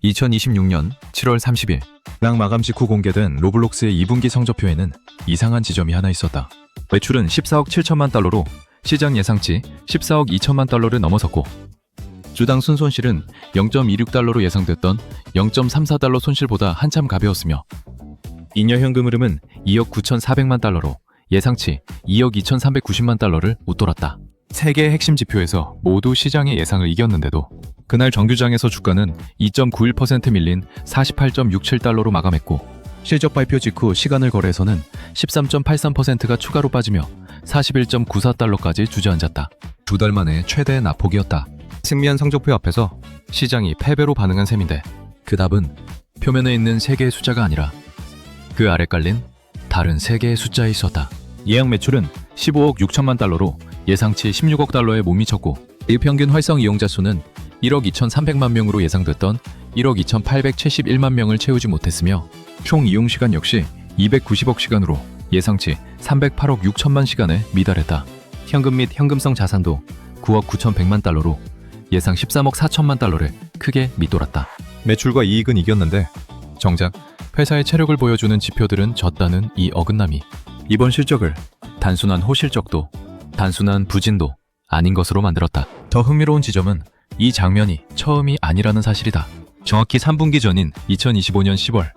2026년 7월 30일 랑 마감 직후 공개된 로블록스의 2분기 성적표에는 이상한 지점이 하나 있었다. 매출은 14억 7천만 달러로 시장 예상치 14억 2천만 달러를 넘어섰고 주당 순손실은 0.26달러로 예상됐던 0.34달러 손실보다 한참 가벼웠으며 잉여 현금 흐름은 2억 9,400만 달러로 예상치 2억 2,390만 달러를 웃돌았다. 세 개의 핵심 지표에서 모두 시장의 예상을 이겼는데도 그날 정규장에서 주가는 2.91% 밀린 48.67달러로 마감했고 실적 발표 직후 시간을 거래에서는 13.83%가 추가로 빠지며 41.94달러까지 주저앉았다. 두 달 만에 최대 낙폭이었다. 승리한 성적표 앞에서 시장이 패배로 반응한 셈인데 그 답은 표면에 있는 세 개의 숫자가 아니라 그 아래 깔린 다른 세 개의 숫자에 있었다. 예약 매출은 15억 6천만 달러로 예상치 16억 달러에 못 미쳤고 일평균 활성 이용자 수는 1억 2,300만 명으로 예상됐던 1억 2,871만 명을 채우지 못했으며 총 이용 시간 역시 290억 시간으로 예상치 308억 6천만 시간에 미달했다. 현금 및 현금성 자산도 9억 9,100만 달러로 예상 13억 4천만 달러를 크게 밑돌았다. 매출과 이익은 이겼는데 정작 회사의 체력을 보여주는 지표들은 졌다는 이 어긋남이 이번 실적을 단순한 호실적도 단순한 부진도 아닌 것으로 만들었다. 더 흥미로운 지점은 이 장면이 처음이 아니라는 사실이다. 정확히 3분기 전인 2025년 10월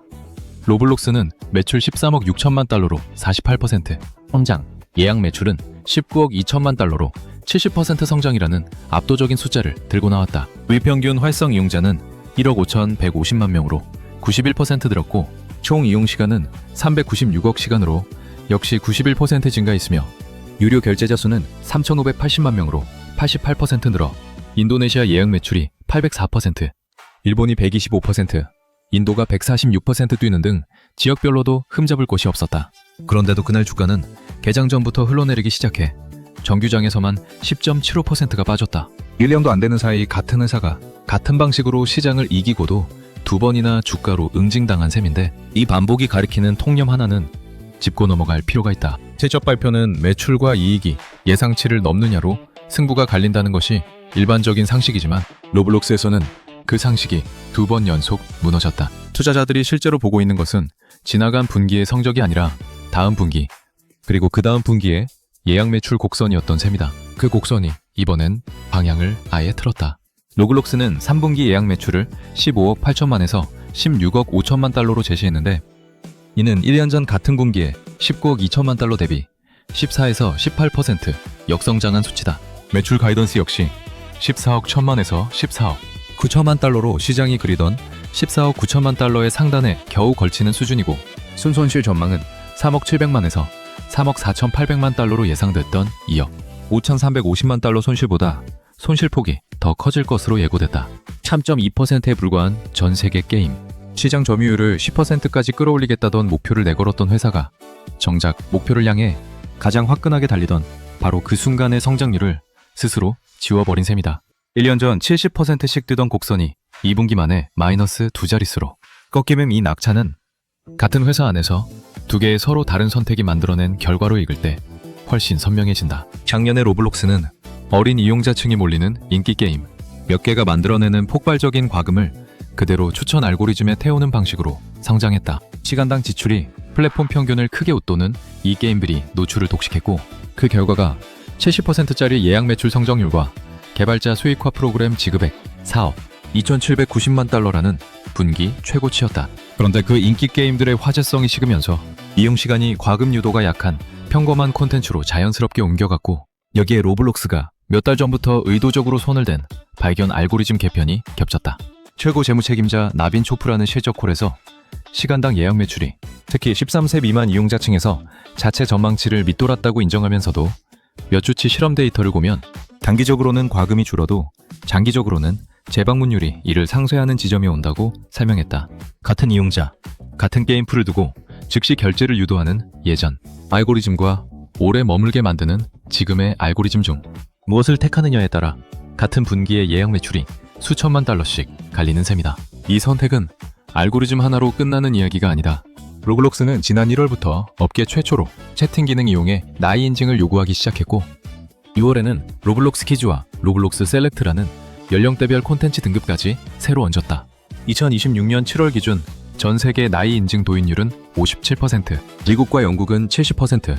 로블록스는 매출 13억 6천만 달러로 48% 성장, 예약 매출은 19억 2천만 달러로 70% 성장이라는 압도적인 숫자를 들고 나왔다. 일평균 활성 이용자는 1억 5,150만 명으로 91% 늘었고 총 이용 시간은 396억 시간으로 역시 91% 증가했으며 유료 결제자 수는 3,580만 명으로 88% 늘어 인도네시아 예약 매출이 804%, 일본이 125%, 인도가 146% 뛰는 등 지역별로도 흠잡을 곳이 없었다. 그런데도 그날 주가는 개장 전부터 흘러내리기 시작해 정규장에서만 10.75%가 빠졌다. 1년도 안 되는 사이 같은 회사가 같은 방식으로 시장을 이기고도 두 번이나 주가로 응징당한 셈인데 이 반복이 가리키는 통념 하나는 짚고 넘어갈 필요가 있다. 실적 발표는 매출과 이익이 예상치를 넘느냐로 승부가 갈린다는 것이 일반적인 상식이지만 로블록스에서는 그 상식이 두 번 연속 무너졌다. 투자자들이 실제로 보고 있는 것은 지나간 분기의 성적이 아니라 다음 분기 그리고 그 다음 분기의 예약 매출 곡선이었던 셈이다. 그 곡선이 이번엔 방향을 아예 틀었다. 로블록스는 3분기 예약 매출을 15억 8천만에서 16억 5천만 달러로 제시했는데 이는 1년 전 같은 분기에 19억 2천만 달러 대비 14에서 18% 역성장한 수치다. 매출 가이던스 역시 14억 1천만에서 14억 9천만 달러로 시장이 그리던 14억 9천만 달러의 상단에 겨우 걸치는 수준이고 순손실 전망은 3억 7백만에서 3억 4,800만 달러로 예상됐던 2억 5,350만 달러 손실보다 손실폭이 더 커질 것으로 예고됐다. 3.2%에 불과한 전 세계 게임 시장 점유율을 10%까지 끌어올리겠다던 목표를 내걸었던 회사가 정작 목표를 향해 가장 화끈하게 달리던 바로 그 순간의 성장률을 스스로 지워버린 셈이다. 1년 전 70%씩 뜨던 곡선이 2분기 만에 마이너스 두 자릿수로 꺾이는 이 낙차는 같은 회사 안에서 두 개의 서로 다른 선택이 만들어낸 결과로 읽을 때 훨씬 선명해진다. 작년에 로블록스는 어린 이용자층이 몰리는 인기 게임 몇 개가 만들어내는 폭발적인 과금을 그대로 추천 알고리즘에 태우는 방식으로 성장했다. 시간당 지출이 플랫폼 평균을 크게 웃도는 이 게임들이 노출을 독식했고 그 결과가 70%짜리 예약 매출 성장률과 개발자 수익화 프로그램 지급액 4억 2,790만 달러라는 분기 최고치였다. 그런데 그 인기 게임들의 화제성이 식으면서 이용 시간이 과금 유도가 약한 평범한 콘텐츠로 자연스럽게 옮겨갔고 여기에 로블록스가 몇 달 전부터 의도적으로 손을 댄 발견 알고리즘 개편이 겹쳤다. 최고 재무 책임자 나빈 초프라는 실적 콜에서 시간당 예약 매출이 특히 13세 미만 이용자층에서 자체 전망치를 밑돌았다고 인정하면서도 몇 주치 실험 데이터를 보면 단기적으로는 과금이 줄어도 장기적으로는 재방문율이 이를 상쇄하는 지점이 온다고 설명했다. 같은 이용자, 같은 게임 풀을 두고 즉시 결제를 유도하는 예전 알고리즘과 오래 머물게 만드는 지금의 알고리즘 중 무엇을 택하느냐에 따라 같은 분기의 예약 매출이 수천만 달러씩 갈리는 셈이다. 이 선택은 알고리즘 하나로 끝나는 이야기가 아니다. 로블록스는 지난 1월부터 업계 최초로 채팅 기능 이용에 나이 인증을 요구하기 시작했고 6월에는 로블록스 키즈와 로블록스 셀렉트라는 연령대별 콘텐츠 등급까지 새로 얹었다. 2026년 7월 기준 전 세계 나이 인증 도인율은 57%, 미국과 영국은 70%,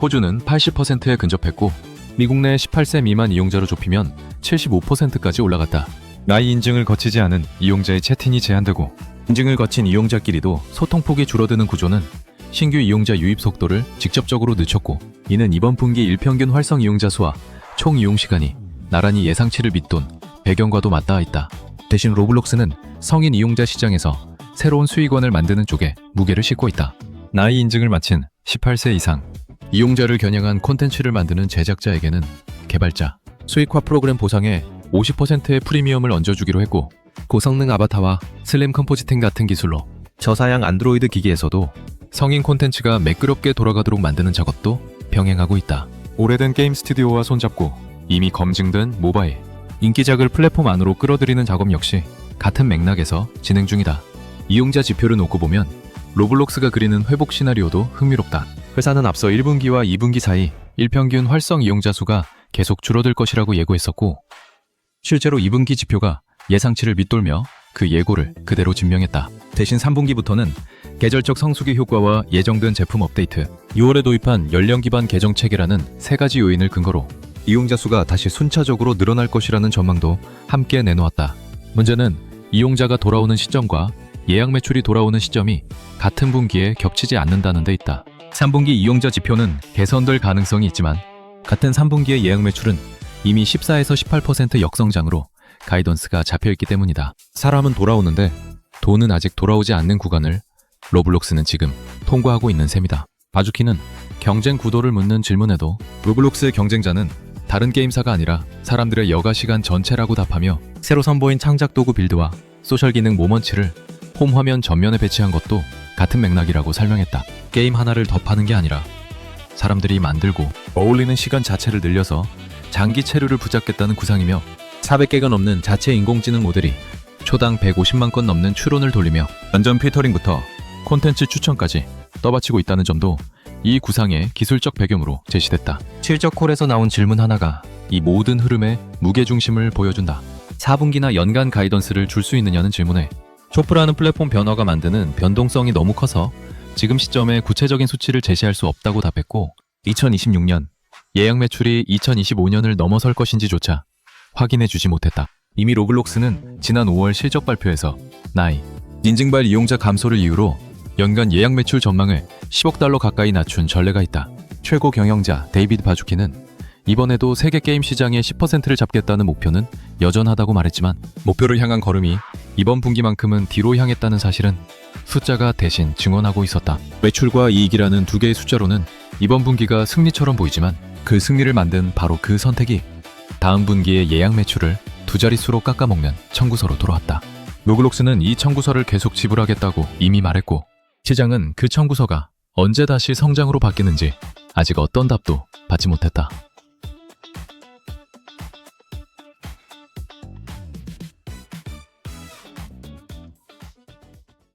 호주는 80%에 근접했고 미국 내 18세 미만 이용자로 좁히면 75%까지 올라갔다. 나이 인증을 거치지 않은 이용자의 채팅이 제한되고 인증을 거친 이용자끼리도 소통폭이 줄어드는 구조는 신규 이용자 유입 속도를 직접적으로 늦췄고, 이는 이번 분기 일평균 활성 이용자 수와 총 이용 시간이 나란히 예상치를 밑돈 배경과도 맞닿아 있다. 대신 로블록스는 성인 이용자 시장에서 새로운 수익원을 만드는 쪽에 무게를 싣고 있다. 나이 인증을 마친 18세 이상 이용자를 겨냥한 콘텐츠를 만드는 제작자에게는 개발자, 수익화 프로그램 보상에 50%의 프리미엄을 얹어주기로 했고, 고성능 아바타와 슬림 컴포지팅 같은 기술로 저사양 안드로이드 기기에서도 성인 콘텐츠가 매끄럽게 돌아가도록 만드는 작업도 병행하고 있다. 오래된 게임 스튜디오와 손잡고 이미 검증된 모바일, 인기작을 플랫폼 안으로 끌어들이는 작업 역시 같은 맥락에서 진행 중이다. 이용자 지표를 놓고 보면 로블록스가 그리는 회복 시나리오도 흥미롭다. 회사는 앞서 1분기와 2분기 사이 일평균 활성 이용자 수가 계속 줄어들 것이라고 예고했었고, 실제로 2분기 지표가 예상치를 밑돌며 그 예고를 그대로 증명했다. 대신 3분기부터는 계절적 성수기 효과와 예정된 제품 업데이트, 6월에 도입한 연령 기반 계정 체계라는 세 가지 요인을 근거로 이용자 수가 다시 순차적으로 늘어날 것이라는 전망도 함께 내놓았다. 문제는 이용자가 돌아오는 시점과 예약 매출이 돌아오는 시점이 같은 분기에 겹치지 않는다는 데 있다. 3분기 이용자 지표는 개선될 가능성이 있지만 같은 3분기의 예약 매출은 이미 14에서 18% 역성장으로 가이던스가 잡혀있기 때문이다. 사람은 돌아오는데 돈은 아직 돌아오지 않는 구간을 로블록스는 지금 통과하고 있는 셈이다. 바주키는 경쟁 구도를 묻는 질문에도 로블록스의 경쟁자는 다른 게임사가 아니라 사람들의 여가 시간 전체라고 답하며, 새로 선보인 창작 도구 빌드와 소셜 기능 모먼치를 홈 화면 전면에 배치한 것도 같은 맥락이라고 설명했다. 게임 하나를 더 파는 게 아니라 사람들이 만들고 어울리는 시간 자체를 늘려서 장기 체류를 붙잡겠다는 구상이며, 400개가 넘는 자체 인공지능 모델이 초당 150만 건 넘는 추론을 돌리며 완전 필터링부터 콘텐츠 추천까지 떠받치고 있다는 점도 이 구상의 기술적 배경으로 제시됐다. 실적 콜에서 나온 질문 하나가 이 모든 흐름의 무게중심을 보여준다. 4분기나 연간 가이던스를 줄 수 있느냐는 질문에 쇼프라는 플랫폼 변화가 만드는 변동성이 너무 커서 지금 시점에 구체적인 수치를 제시할 수 없다고 답했고, 2026년 예약 매출이 2025년을 넘어설 것인지조차 확인해주지 못했다. 이미 로블록스는 지난 5월 실적 발표에서 나이 인증발 이용자 감소를 이유로 연간 예약 매출 전망을 10억 달러 가까이 낮춘 전례가 있다. 최고 경영자 데이비드 바주키는 이번에도 세계 게임 시장의 10%를 잡겠다는 목표는 여전하다고 말했지만, 목표를 향한 걸음이 이번 분기만큼은 뒤로 향했다는 사실은 숫자가 대신 증언하고 있었다. 매출과 이익이라는 두 개의 숫자로는 이번 분기가 승리처럼 보이지만, 그 승리를 만든 바로 그 선택이 다음 분기의 예약 매출을 두 자릿수로 깎아먹는 청구서로 돌아왔다. 로블록스는 이 청구서를 계속 지불하겠다고 이미 말했고, 시장은 그 청구서가 언제 다시 성장으로 바뀌는지 아직 어떤 답도 받지 못했다.